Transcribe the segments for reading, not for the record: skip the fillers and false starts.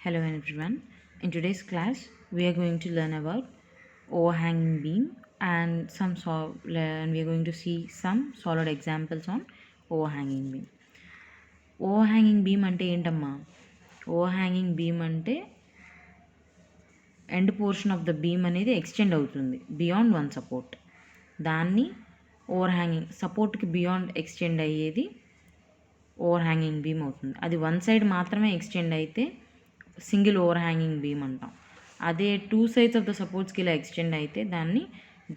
Hello everyone. In today's class, we are going to learn about overhanging beam and and we are going to see some solid examples on overhanging beam. Overhanging beam అంటే ఏంటమ్మా? Overhanging beam అంటే end portion of the beam అనేది extend అవుతుంది beyond one support. దాన్ని ఓవర్హ్యాంగింగ్ సపోర్ట్కి beyond extend అయ్యేది ఓవర్హ్యాంగింగ్ beam అవుతుంది. అది one side మాత్రమే ఎక్స్టెండ్ అయితే సింగిల్ ఓవర్హ్యాంగింగ్ బీమ్ అంటాం. అదే టూ సైడ్స్ ఆఫ్ ద సపోర్ట్స్కి ఇలా ఎక్స్టెండ్ అయితే దాన్ని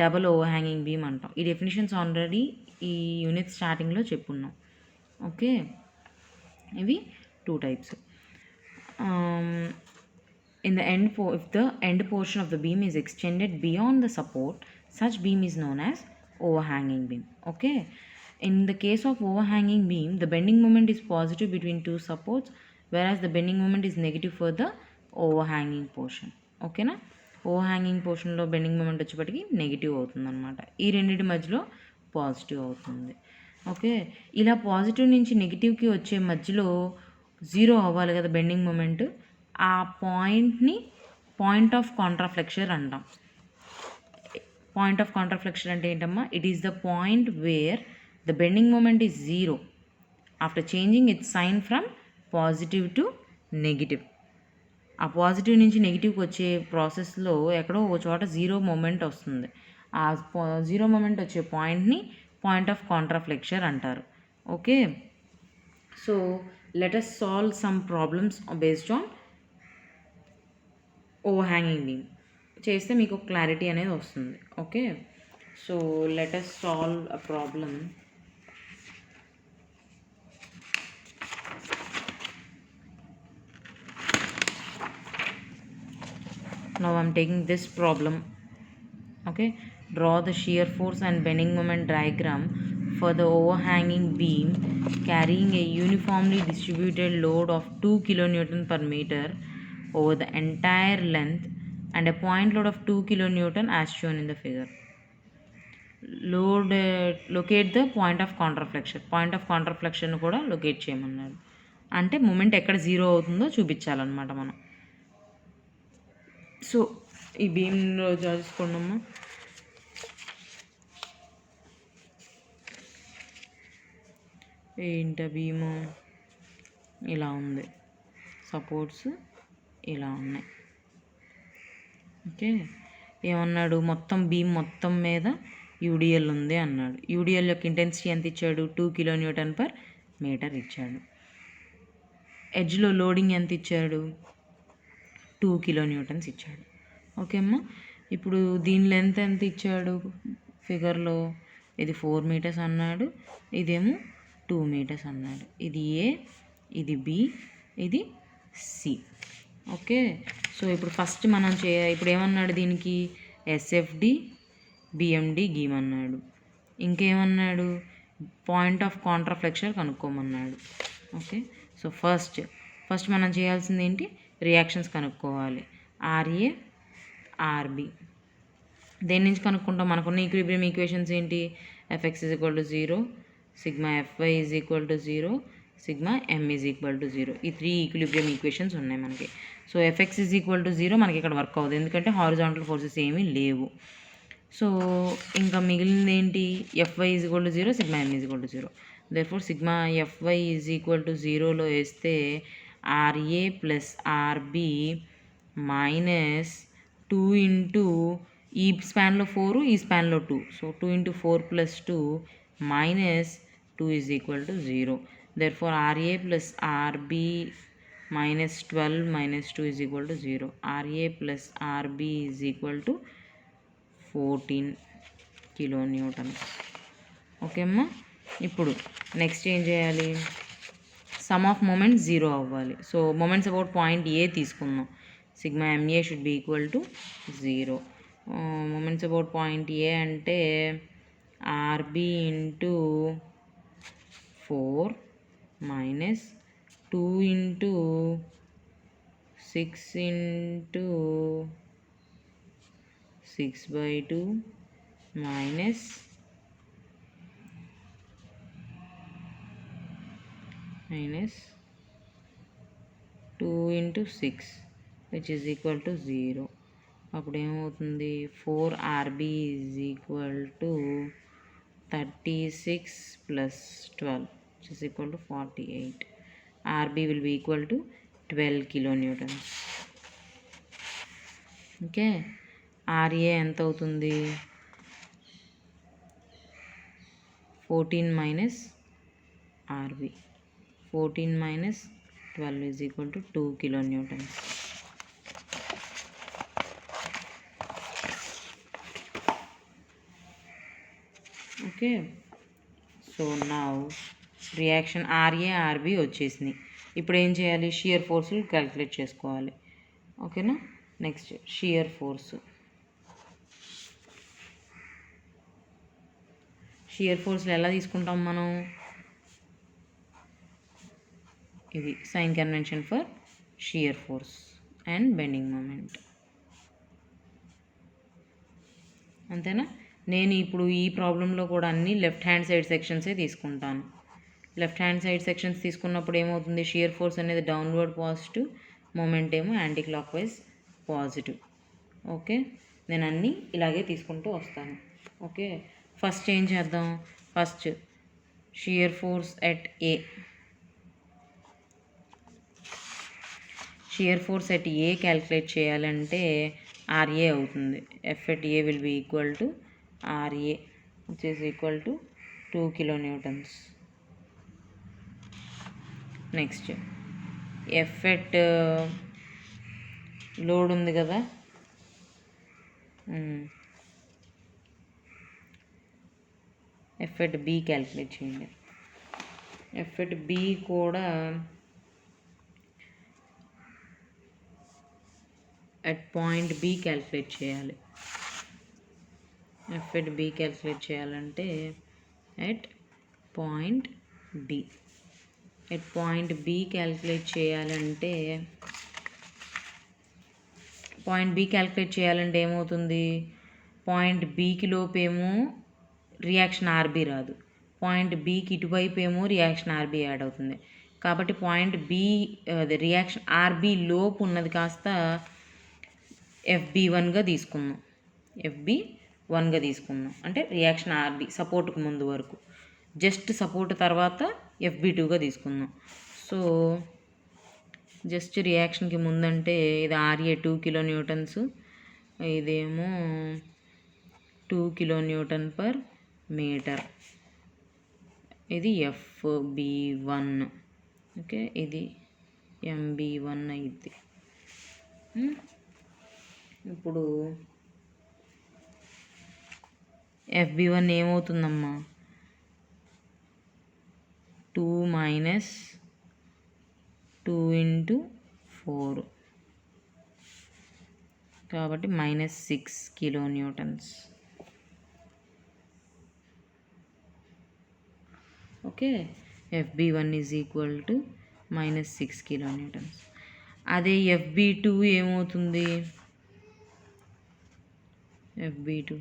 డబల్ ఓవర్హ్యాంగింగ్ బీమ్ అంటాం. ఈ డెఫినేషన్స్ ఆల్రెడీ ఈ యూనిట్ స్టార్టింగ్లో చెప్పున్నాం. ఓకే, ఇవి two types. In the end, if the end portion of the beam is extended beyond the support, such beam is known as overhanging beam. Okay, in the case of overhanging beam, the bending moment is positive between two supports, whereas the bending moment is negative for the overhanging portion. Okay na, overhanging portion లో bending moment వచ్చేప్పటికి negative అవుతుంది అనమాట. ఈ రెండింటి మధ్యలో positive అవుతుంది. Okay, ఇలా positive నుంచి నెగిటివ్కి వచ్చే మధ్యలో జీరో అవ్వాలి కదా బెండింగ్ మూమెంట్. ఆ పాయింట్ని పాయింట్ ఆఫ్ కాంట్రాఫ్లెక్చర్ అంటాం. పాయింట్ ఆఫ్ కాంట్రాఫ్లెక్చర్ అంటే ఏంటమ్మా? It is the point where the bending moment is zero after changing its sign from positive to negative. ఆ పాజిటివ్ నుంచి నెగిటివ్కి వచ్చే ప్రాసెస్లో ఎక్కడో ఒక చోట జీరో మూమెంట్ వస్తుంది. ఆ జీరో మూమెంట్ వచ్చే పాయింట్ని పాయింట్ ఆఫ్ కాంట్రాఫ్లెక్చర్ అంటారు. Okay, so let us solve some problems based on overhanging beam. చేస్తే మీకు క్లారిటీ అనేది వస్తుంది. Okay, so let us solve a problem. Now I'm taking this problem. Okay, draw the shear force and bending moment diagram for the overhanging beam carrying a uniformly distributed load of 2 kN per meter over the entire length and a point load of 2 kN as shown in the figure. Locate the point of contraflexion. Point of contraflexion కూడా locate చేయమన్నాడు. అంటే moment ఎక్కడ zero అవుతుందో చూపించాలన్నమాట మనం. So ఈ బీమ్లో చూసుకున్నాము. ఏంట beam ఇలా ఉంది, సపోర్ట్స్ ఇలా ఉన్నాయి. ఓకే, ఏమన్నాడు? మొత్తం బీమ్ మొత్తం మీద యూడిఎల్ ఉంది అన్నాడు. యూడిఎల్ యొక్క ఇంటెన్సిటీ ఎంత ఇచ్చాడు? 2 kN per meter ఇచ్చాడు. ఎడ్జ్లో లోడింగ్ ఎంత ఇచ్చాడు? 2 kN ఇచ్చాడు. ఓకే అమ్మా, ఇప్పుడు దీని లెంత్ ఎంత ఇచ్చాడు ఫిగర్లో? ఇది 4 meters అన్నాడు, ఇదేమో 2 meters అన్నాడు. ఇది ఏ, ఇది బి, ఇది సి. ఓకే, సో ఇప్పుడు ఫస్ట్ మనం ఇప్పుడు ఏమన్నాడు? దీనికి ఎస్ఎఫ్డి బిఎండి గీమన్నాడు. ఇంకేమన్నాడు? పాయింట్ ఆఫ్ కాంట్రాఫ్లెక్చర్ కనుక్కోమన్నాడు. ఓకే, సో ఫస్ట్ మనం చేయాల్సింది ఏంటి? రియాక్షన్స్ కనుక్కోవాలి. ఆర్ఏ ఆర్బి దేని నుంచి కనుక్కుంటాం? మనకున్న ఈక్విలిబ్రియం ఈక్వేషన్స్ ఏంటి? FX is equal to 0, sigma FY is equal to 0, sigma M is equal to 0. ఈ 3 ఈక్విలిబ్రియం ఈక్వేషన్స్ ఉన్నాయి మనకి. So FX is equal to 0 మనకి ఇక్కడ వర్క్ అవ్వదు, ఎందుకంటే హారిజాంటల్ ఫోర్సెస్ ఏమీ లేవు. సో ఇంకా మిగిలింది ఏంటి? FY is equal to 0, sigma M is equal to 0. Therefore sigma FY is equal to 0లో వేస్తే RA plus RB minus 2 into ఈ స్పాన్లో 4, ఈ స్పాన్లో 2. So 2 into 4 plus 2 minus 2 is equal to 0. Therefore RA plus RB minus 12 minus 2 is equal to 0. RA plus RB is equal to 14 kN. Okay అమ్మా, ఇప్పుడు next ఏం చేయాలి? సమ్ ఆఫ్ మూమెంట్స్ జీరో అవ్వాలి. So moments about point A తీసుకుందాం. Sigma MA should be equal to 0. Moments about point A అంటే RB into 4 minus 2 into 6 into 6/2 minus 2 2 into 6 which is equal to 0. అప్పుడు ఏమవుతుంది 4RB is equal to 36 plus 12 which is equal to 48. RB will be equal to 12 kilonewtons. Okay, RA ఎంత అవుతుంది? 14 minus RB. 14 minus 12 is equal to 2 kilonewtons. Okay, so now reaction RA RB వచ్చేసినాయి. ఇప్పుడు ఏం చేయాలి? Shear ఫోర్సులు calculate చేసుకోవాలి. ఓకేనా? Next shear force. Shear ఫోర్స్లు ఎలా తీసుకుంటాం మనం? ఇది sign convention for shear force and bending moment. అంతేనా? నేను ఇప్పుడు ఈ ప్రాబ్లంలో కూడా అన్ని లెఫ్ట్ హ్యాండ్ సైడ్ సెక్షన్సే తీసుకుంటాను. లెఫ్ట్ హ్యాండ్ సైడ్ సెక్షన్స్ తీసుకున్నప్పుడు ఏమవుతుంది? షియర్ ఫోర్స్ అనేది డౌన్వర్డ్ పాజిటివ్, మూమెంట్ ఏమో anti clock wise positive. Okay, నేను అన్నీ ఇలాగే తీసుకుంటూ వస్తాను. ఓకే, ఫస్ట్ ఏం చేద్దాం? First shear force at a. Shear force at a calculate చేయాలంటే RA అవుతుంది. F at A will be equal to RA which is equal to 2 kilonewtons. Next F at load ఉంది కదా, F at B క్యాలిక్యులేట్ చేయండి. F at B కూడా at point B calculate చేయాలి. F at B calculate చేయాలంటే at point B. At point B calculate చేయాలంటే ఏమవుతుంది? Point Bకి లోపేమో reaction RB రాదు, point Bకి ఇటువైపు ఏమో రియాక్షన్ RB యాడ్ అవుతుంది. కాబట్టి పాయింట్ B అదే రియాక్షన్ RB లోపు ఉన్నది కాస్త FB1గా తీసుకుందాం. FB1గా తీసుకుందాం అంటే రియాక్షన్ RB సపోర్ట్కి ముందు వరకు, జస్ట్ సపోర్ట్ తర్వాత FB2గా తీసుకుందాం. సో జస్ట్ రియాక్షన్కి ముందంటే ఇది RA 2 kilonewtons, ఇదేమో 2 kilonewton per meter, ఇది FB1. ఓకే, ఇది MB1 అయింది. ఇప్పుడు FB1 ఏమవుతుందమ్మా? 2 minus 2 into 4 కాబట్టి -6 kilonewtons. Okay, FB1 is equal to -6 kilonewtons. అదే FB2 ఏమవుతుంది? FB2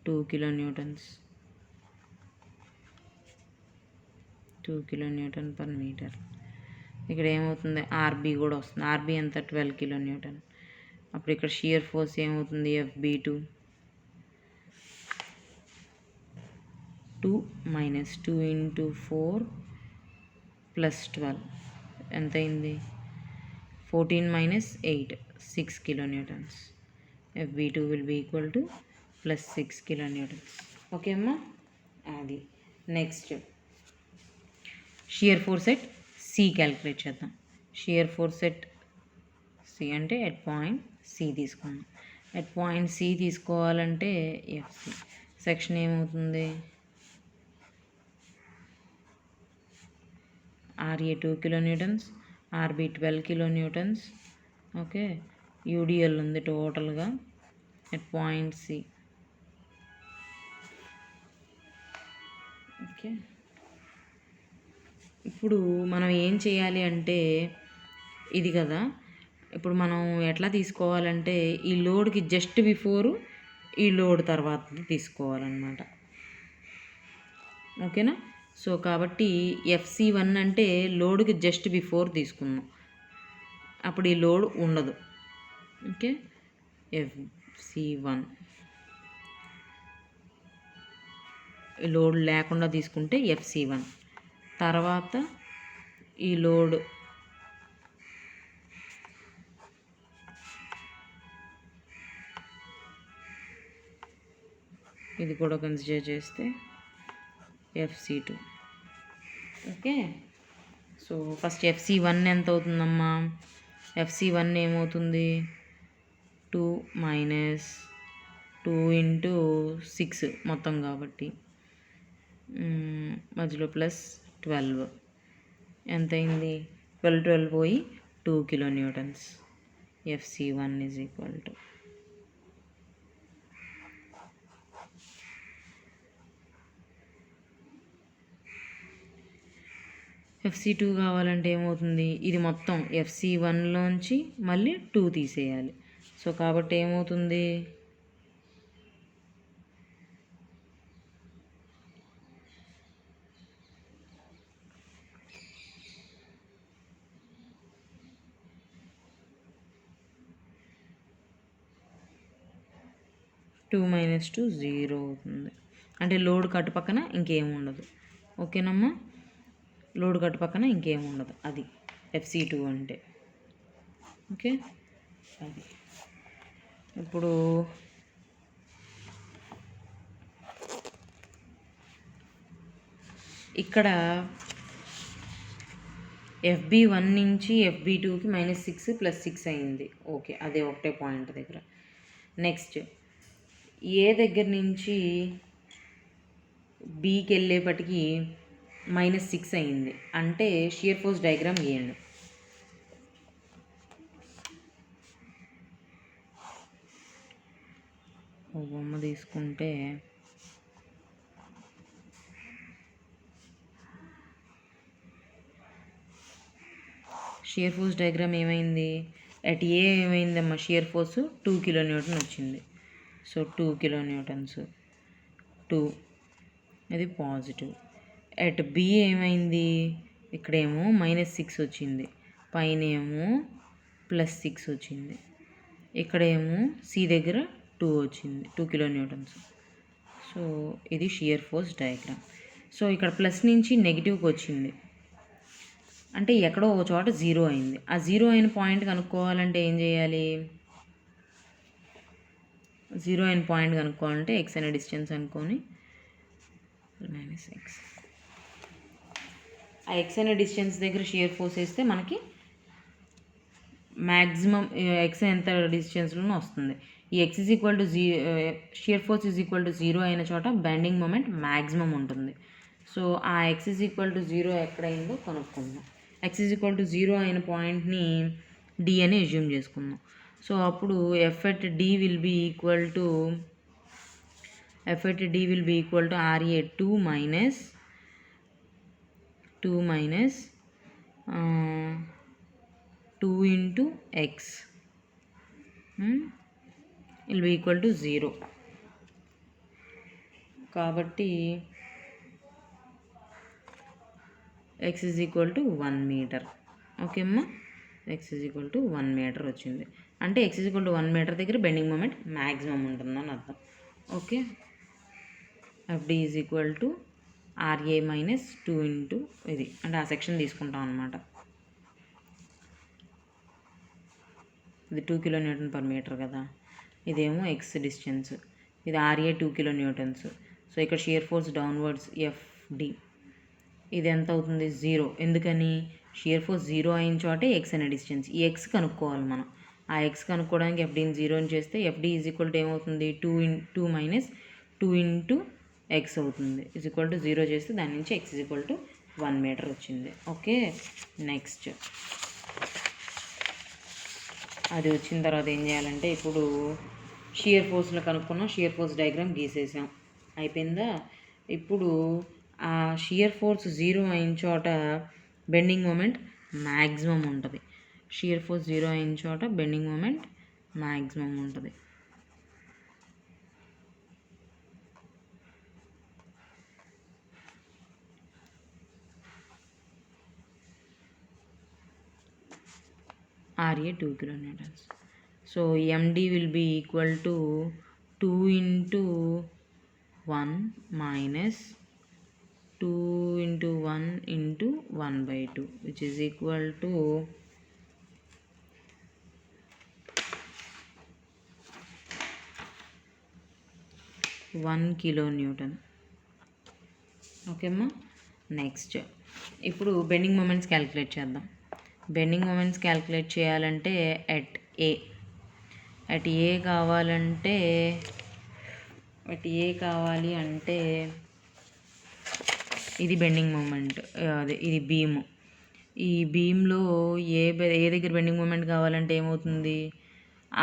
2 kilonewtons, 2 kilonewton per meter. ఇక్కడ ఏమవుతుంది? RB కూడా వస్తుంది. RB ఎంత? 12 kilonewton. అప్పుడు ఇక్కడ షియర్ ఫోర్స్ ఏమవుతుంది? FB2 2 minus 2 into 4 plus 12 ఎంత అయింది? 14 minus 8 6 kilonewtons. FB2 will be equal to plus 6 kilonewtons. Okay అమ్మా, అది next shear force at C calculate చేద్దాం. షియర్ ఫోర్స్ ఎట్ C అంటే ఎట్ పాయింట్ C తీసుకున్నాం. ఎట్ పాయింట్ C తీసుకోవాలంటే FC section ఏమవుతుంది? RA 2 kilonewtons, RB 12 kilonewtons. Okay, UDL ఉంది టోటల్గా at point C. Okay, ఇప్పుడు మనం ఏం చేయాలి అంటే ఇది కదా, ఇప్పుడు మనం ఎట్లా తీసుకోవాలంటే ఈ లోడ్కి జస్ట్ బిఫోరు ఈ లోడ్ తర్వాత తీసుకోవాలన్నమాట. ఓకేనా? సో కాబట్టి FC1 అంటే లోడ్కి జస్ట్ బిఫోర్ తీసుకుందాం. అప్పుడు ఈ లోడ్ ఉండదు. ఓకే, FC1 లోడ్ లేకుండా తీసుకుంటే FC1. తర్వాత ఈ లోడ్ ఇది కూడా కన్సిడర్ చేస్తే FC2. Okay, so first FC1 ఎంత అవుతుందమ్మా? FC1 ఏమవుతుంది? 2 మైనస్ 2 ఇంటూ 6 మొత్తం కాబట్టి మధ్యలో ప్లస్ 12 ఎంత అయింది? 12 పోయి 2 kilonewtons. FC1 is equal to FC2 కావాలంటే ఏమవుతుంది? ఇది మొత్తం FC1లోంచి మళ్ళీ 2 తీసేయాలి. సో కాబట్టి ఏమవుతుంది? 2 మైనస్ 2 0 అవుతుంది. అంటే లోడ్ కట్టు పక్కన ఇంకేం ఉండదు. ఓకేనమ్మా, లోడ్ కట్టు పక్కన ఇంకేం ఉండదు. అది FC2 అంటే. ఓకే, అది ఇప్పుడు ఇక్కడ FB1 నుంచి FB2కి -6 + 6 అయింది. ఓకే, అదే ఒకటే పాయింట్ దగ్గర. నెక్స్ట్ ఏ దగ్గర నుంచి బీకి వెళ్ళేపటికి -6 అయింది. అంటే షియర్ ఫోర్స్ డయాగ్రామ్ గీయండి. బొమ్మ తీసుకుంటే షియర్ ఫోర్స్ డయాగ్రామ్ ఏమైంది? అట్ ఏ ఏమైందమ్మా? షియర్ ఫోర్స్ 2 కిలోన్యూటన్ వచ్చింది. సో 2 కిలోన్యూటన్స్ 2, ఇది పాజిటివ్. అట్ బి ఏమైంది? ఇక్కడేమో -6 వచ్చింది, పైన ఏమో +6 వచ్చింది, ఇక్కడేమో సి దగ్గర 2 వచ్చింది, 2 కిలోన్యూటన్స్. సో ఇది షియర్ ఫోర్స్ డయాగ్రామ్. సో ఇక్కడ ప్లస్ నుంచి నెగిటివ్కి వచ్చింది, అంటే ఎక్కడో ఒక చోట 0 అయింది. ఆ 0 అయిన పాయింట్ కనుక్కోవాలంటే ఏం చేయాలి? 0 అయిన పాయింట్ కనుక్కోవాలంటే x అనే డిస్టెన్స్ అనుకొని -x, ఆ x అనే డిస్టెన్స్ దగ్గర షియర్ ఫోర్స్ వేస్తే మనకి మ్యాక్సిమం x ఎంత డిస్టెన్స్లోనూ వస్తుంది. ఈ x is equal to shear force is equal to 0 అయిన చోట బెండింగ్ మూమెంట్ మ్యాక్సిమం ఉంటుంది. సో ఆ x ఈజ్ ఈక్వల్ టు 0 ఎక్కడైందో కనుక్కుందాం. x ఈజ్ ఈక్వల్ టు 0 అయిన పాయింట్ని D అని అజ్యూమ్ చేసుకుందాం. సో అప్పుడు F at D will be equal to RA2 minus 2 into x will be equal to 0. కాబట్టి x is equal to 1 metre. Okay అమ్మా, x is equal to 1 metre వచ్చింది. అంటే x is equal to 1 metre దగ్గర bending moment maximum ఉంటుందని అర్థం. Okay, FD is equal to RA minus 2 into ఇది, అంటే ఆ సెక్షన్ తీసుకుంటాం అనమాట. ఇది 2 kN/m కదా, ఇదేమో x డిస్టెన్స్, ఇది RA 2 kN. సో ఇక్కడ షియర్ ఫోర్స్ డౌన్వర్డ్స్ FD, ఇది ఎంత అవుతుంది? 0. ఎందుకని? షియర్ ఫోర్స్ 0 అయిన చోటే x అనే డిస్టెన్స్. ఈ x కనుక్కోవాలి మనం. ఆ x కనుక్కోవడానికి FDని 0 చేస్తే FD ఈజ్ ఈక్వల్ టు ఏమవుతుంది? 2 మైనస్ 2 ఇంటూ x అవుతుంది. ఈజ్ ఈక్వల్ టు 0 చేస్తే దాని నుంచి x is equal to 1 metre వచ్చింది. ఓకే, నెక్స్ట్ అది వచ్చిన తర్వాత ఏం చేయాలంటే, ఇప్పుడు షియర్ ఫోర్స్లో కనుక్కున్నాం, షియర్ ఫోర్స్ డయాగ్రామ్ గీసేసాం, అయిపోయిందా? ఇప్పుడు ఆ షియర్ ఫోర్స్ 0 అయిన చోట బెండింగ్ మూమెంట్ మ్యాక్సిమం ఉంటుంది. షియర్ ఫోర్స్ 0 అయిన చోట బెండింగ్ మూమెంట్ మ్యాక్సిమం ఉంటుంది. RA 2 kilonewtons. So MD will be equal to 2 into 1 minus 2 into 1 into 1 by 2, which is equal to 1 kilonewton. Okay అమ్మా. నెక్స్ట్ ఇప్పుడు బెండింగ్ మూమెంట్స్ క్యాలిక్యులేట్ చేద్దాం. Bending moments calculate చేయాలంటే at a కావాలి అంటే ఇది bending moment, అదే ఇది బీము. ఈ బీమ్లో ఏ దగ్గర బెండింగ్ మూమెంట్ కావాలంటే ఏమవుతుంది,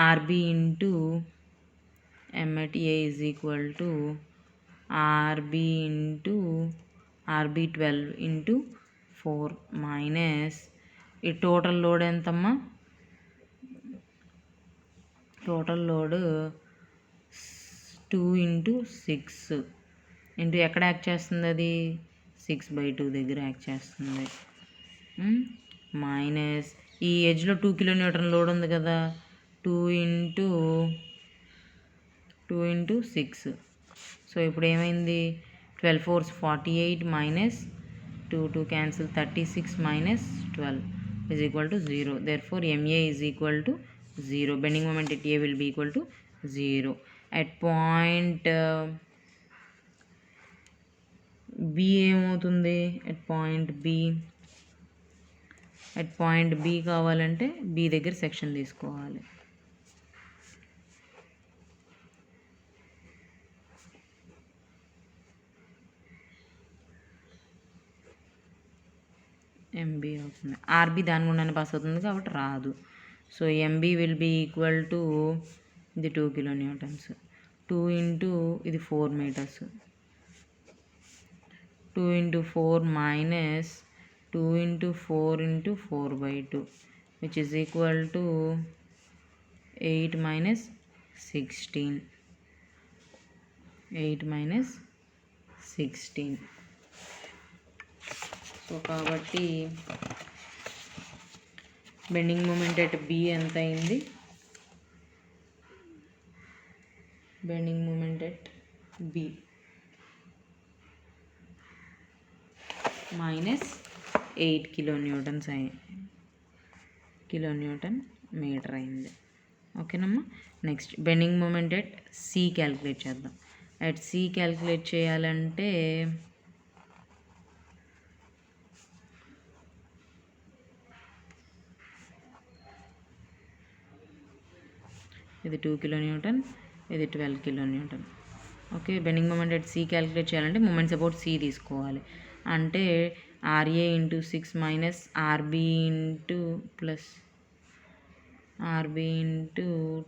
RB into M at A is equal to RB 12 into 4 minus ఈ టోటల్ లోడ్ ఎంతమ్మా, టోటల్ లోడ్ 2 into 6 ఇంటూ ఎక్కడ యాక్ట్ చేస్తుంది, అది 6/2 దగ్గర యాక్ట్ చేస్తుంది. మైనస్ ఈ ఎడ్జ్లో 2 kilonewton లోడ్ ఉంది కదా, 2 into 6. సో ఇప్పుడు ఏమైంది, 12 4s 48 minus 2 cancel 36 minus 12 is equal to 0. Therefore MA is equal to 0. Bending moment at A will be equal to 0. At point B ఏమవుతుంది, at point B కావాలంటే B దగ్గర section తీసుకోవాలి. MB అవుతుంది, RB దాని గుండానే pass అవుతుంది కాబట్టి రాదు. So MB will be equal to ఇది 2 kilonewtons, 2 into ఇది 4 meters, 2 into 4 minus 2 into 4 into 4/2 which is equal to 8 minus 16. So కాబట్టి బెండింగ్ మూమెంట్ అట్ బి ఎంత అయింది, bending moment at B minus 8 kilonewtons kilonewton metre అయింది. ఓకేనమ్మా. Next bending moment at C calculate చేద్దాం. At C calculate చేయాలంటే ఇది 2 kilonewton, ఇది 12 kilonewton. Okay, bending moment at C calculate చేయాలంటే మూమెంట్స్ అబౌట్ సి తీసుకోవాలి. అంటే RA into 6 minus RB into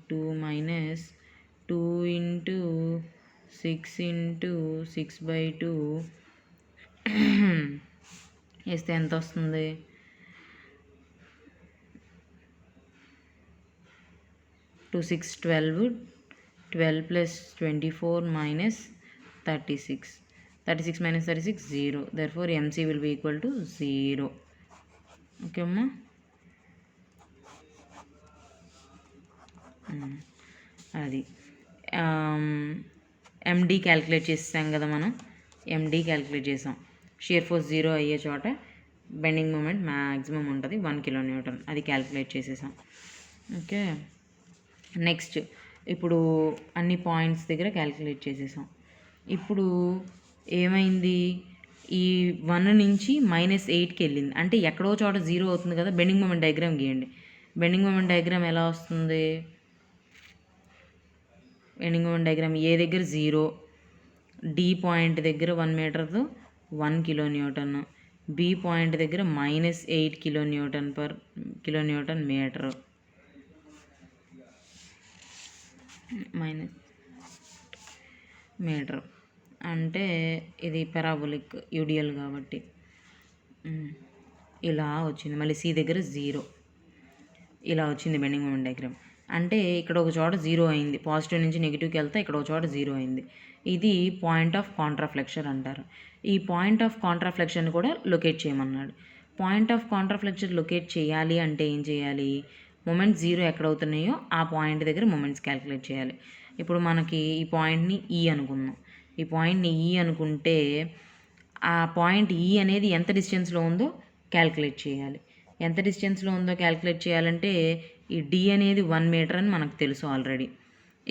2 minus 2 into 6 into 6/2 వేస్తే ఎంత వస్తుంది, 2 6 12 plus 24 minus 36 minus 36 0. Therefore MC will be equal to 0. Okay అమ్మా. అది MD క్యాలిక్యులేట్ చేసాం కదా మనం, MD క్యాలిక్యులేట్ చేసాం. షియర్ ఫోర్స్ 0 అయ్యే చోట బెండింగ్ మూమెంట్ మ్యాక్సిమం ఉంటుంది 1 kilonewton, అది క్యాలిక్యులేట్ చేసేసాం. ఓకే, నెక్స్ట్ ఇప్పుడు అన్ని పాయింట్స్ దగ్గర క్యాలిక్యులేట్ చేసేసాం. ఇప్పుడు ఏమైంది, ఈ 1 నుంచి -8కి వెళ్ళింది అంటే ఎక్కడో చోట 0 అవుతుంది కదా. బెండింగ్ మూమెంట్ డయాగ్రామ్ గీయండి. బెండింగ్ మూమెంట్ డయాగ్రామ్ ఎలా వస్తుంది, బెండింగ్ మూమెంట్ డయాగ్రామ్ ఏ దగ్గర 0, డి పాయింట్ దగ్గర 1 మీటర్తో 1 kilonewton, బి పాయింట్ దగ్గర -8 kilonewton మీటర్, మీటర్ అంటే ఇది పెరాబోలిక్ యూడిఎల్ కాబట్టి ఇలా వచ్చింది. మళ్ళీ సి దగ్గర 0 ఇలా వచ్చింది బెండింగ్ మూమెంట్ డయాగ్రామ్. అంటే ఇక్కడ ఒక చోట 0 అయింది, పాజిటివ్ నుంచి నెగిటివ్కి వెళ్తే ఇక్కడ ఒక చోట 0 అయింది. ఇది పాయింట్ ఆఫ్ కాంట్రాఫ్లెక్షన్ అంటారు. ఈ పాయింట్ ఆఫ్ కాంట్రాఫ్లెక్షన్ కూడా లొకేట్ చేయమన్నాడు. పాయింట్ ఆఫ్ కాంట్రాఫ్లెక్షన్ లొకేట్ చేయాలి అంటే ఏం చేయాలి, మొమెంట్స్ 0 ఎక్కడ అవుతున్నాయో ఆ పాయింట్ దగ్గర మొమెంట్స్ క్యాలిక్యులేట్ చేయాలి. ఇప్పుడు మనకి ఈ పాయింట్ని ఈ అనుకుందాం. ఈ పాయింట్ని ఈ అనుకుంటే ఆ పాయింట్ ఈ అనేది ఎంత డిస్టెన్స్లో ఉందో క్యాలిక్యులేట్ చేయాలి. ఎంత డిస్టెన్స్లో ఉందో క్యాలిక్యులేట్ చేయాలంటే ఈ డి అనేది 1 మీటర్ అని మనకు తెలుసు ఆల్రెడీ.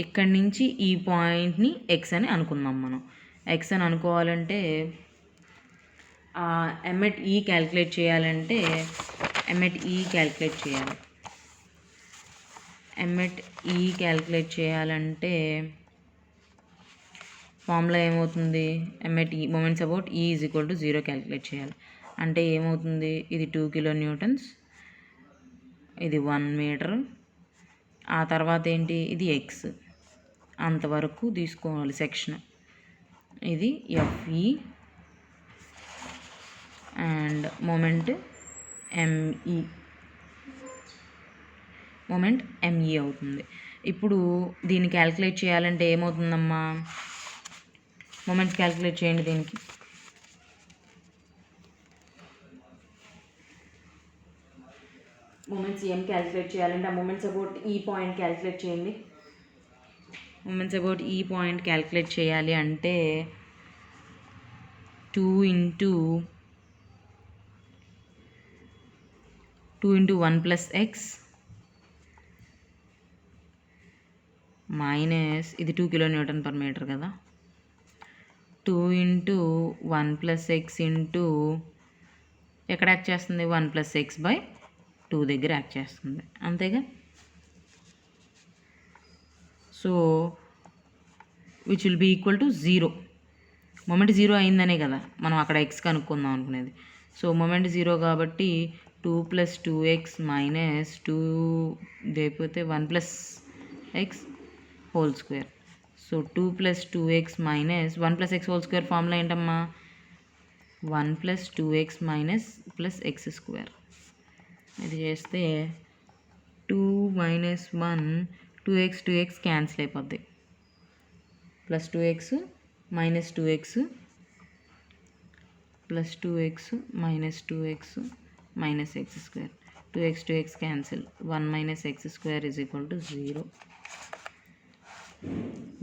ఇక్కడి నుంచి ఈ పాయింట్ని ఎక్స్ అని అనుకుందాం మనం. ఎక్స్ అని అనుకోవాలంటే ఎంఎట్ ఈ క్యాలిక్యులేట్ చేయాలంటే ఎంఎట్ ఈ క్యాలిక్యులేట్ చేయాలి. ఎంఎట్ ఈ క్యాలిక్యులేట్ చేయాలంటే ఫార్ములా ఏమవుతుంది? ఎంఎట్ ఈ మొమెంట్స్ అబౌట్ ఈ ఈజ్ ఈక్వల్ టు 0 క్యాలిక్యులేట్ చేయాలి. అంటే ఏమవుతుంది? ఇది 2 కిలో న్యూటన్స్, ఇది 1 మీటర్, ఆ తర్వాత ఏంటి? ఇది ఎక్స్, అంతవరకు తీసుకోవాలి సెక్షన్. ఇది FE and moment ME, moment ME అవుతుంది. ఇప్పుడు దీన్ని క్యాలిక్యులేట్ చేయాలంటే ఏమవుతుందమ్మా? మొమెంట్స్ క్యాలిక్యులేట్ చేయండి దీనికి. మొమెంట్స్ ఏం క్యాలిక్యులేట్ చేయాలంటే ఆ మొమెంట్స్ అబౌట్ ఈ పాయింట్ క్యాలిక్యులేట్ చేయండి. మొమెంట్స్ అబౌట్ ఈ పాయింట్ క్యాలిక్యులేట్ చేయాలి అంటే 2 into 1 plus x మైనస్ ఇది 2 కిలో న్యూటన్ పర్ మీటర్ కదా, 2 into 1 plus x into ఎక్కడ యాక్ట్ చేస్తుంది? 1 plus x by 2 దగ్గర యాక్ట్ చేస్తుంది, అంతేగా. So which will be equal to 0. Moment 0 అయిందనే కదా మనం అక్కడ ఎక్స్ కనుక్కుందాం అనుకునేది. సో మొమెంట్ 0 కాబట్టి 2 + 2x మైనస్ 2 లేకపోతే 1 + x whole square. So 2 + 2x minus 1 + x whole square formula ఏంటమ్మా? 1 + 2x minus plus x square. ఇది చేస్తే 2 - 1 2x క్యాన్సిల్ అయిపోద్ది, plus 2x minus 2x plus 2x minus 2x minus x square. 2x cancel, 1 - x square is equal to 0.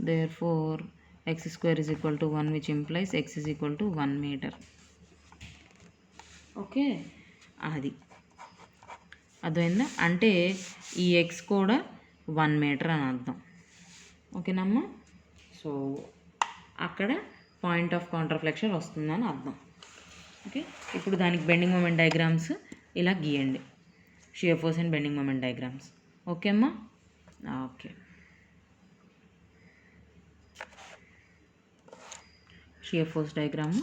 Therefore x square is equal to 1, which implies x is equal to 1 meter. Okay, అది అర్థమైందా? అంటే ఈ X కూడా 1 metre అని అర్థం. ఓకేనమ్మా? So అక్కడ point of కాంట్రాఫ్లెక్షన్ వస్తుందని అర్థం. ఓకే, ఇప్పుడు దానికి బెండింగ్ మూమెంట్ డయాగ్రామ్స్ ఇలా గీయండి, shear force and bending moment diagrams. Okay అమ్మా? Okay, shear force diagram,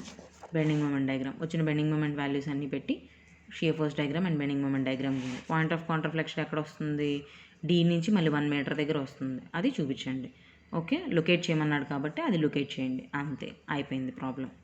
bending moment diagram, వచ్చిన బెండింగ్ మూమెంట్ వాల్యూస్ అన్నీ పెట్టి shear force diagram and bending moment diagram. Point of contraflexure ఎక్కడ వస్తుంది? డి నుంచి మళ్ళీ 1 మీటర్ దగ్గర వస్తుంది, అది చూపించండి. ఓకే, లొకేట్ చేయమన్నాడు కాబట్టి అది లొకేట్ చేయండి, అంతే, అయిపోయింది ప్రాబ్లం.